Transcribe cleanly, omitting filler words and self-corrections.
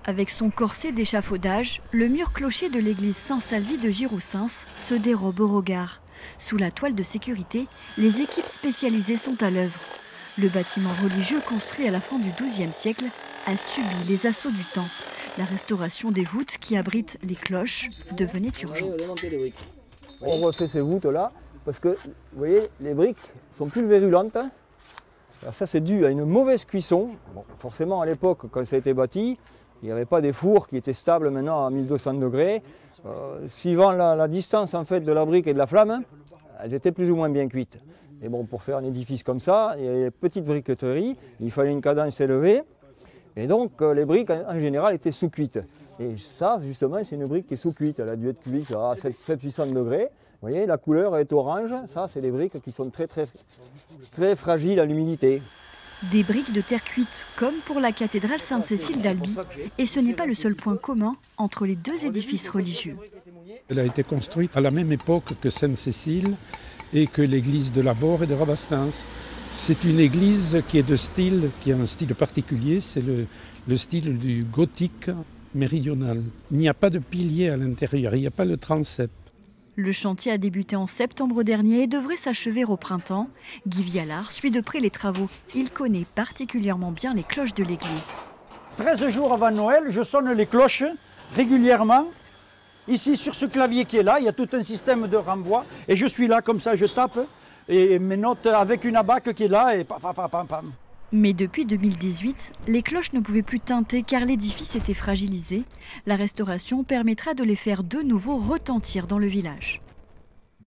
Avec son corset d'échafaudage, le mur clocher de l'église Saint-Salvi de Giroussens se dérobe au regard. Sous la toile de sécurité, les équipes spécialisées sont à l'œuvre. Le bâtiment religieux construit à la fin du XIIe siècle a subi les assauts du temps. La restauration des voûtes qui abritent les cloches devenait urgente. On refait ces voûtes-là parce que, vous voyez, les briques sont plus virulentes. Alors ça, c'est dû à une mauvaise cuisson. Bon, forcément, à l'époque, quand ça a été bâti, il n'y avait pas des fours qui étaient stables maintenant à 1200 degrés. Suivant la distance en fait, de la brique et de la flamme, elles étaient plus ou moins bien cuites. Et bon, pour faire un édifice comme ça, il y avait une petite briqueterie, il fallait une cadence élevée. Et donc, les briques, en général, étaient sous-cuites. Et ça, justement, c'est une brique qui est sous-cuite. Elle a dû être cuite à 700-800 degrés. Vous voyez, la couleur est orange. Ça, c'est des briques qui sont très fragiles à l'humidité. Des briques de terre cuite, comme pour la cathédrale Sainte-Cécile d'Albi. Et ce n'est pas le seul point commun entre les deux édifices religieux. Elle a été construite à la même époque que Sainte-Cécile et que l'église de Lavaur et de Rabastens. C'est une église qui est qui a un style particulier, c'est le style du gothique méridional. Il n'y a pas de pilier à l'intérieur, il n'y a pas le transept. Le chantier a débuté en septembre dernier et devrait s'achever au printemps. Guy Vialard suit de près les travaux. Il connaît particulièrement bien les cloches de l'église. 13 jours avant Noël, je sonne les cloches régulièrement. Ici, sur ce clavier qui est là, il y a tout un système de renvoi. Et je suis là, comme ça, je tape et mes notes avec une abaque qui est là et pam, pam, pam, pam. Mais depuis 2018, les cloches ne pouvaient plus tinter car l'édifice était fragilisé. La restauration permettra de les faire de nouveau retentir dans le village.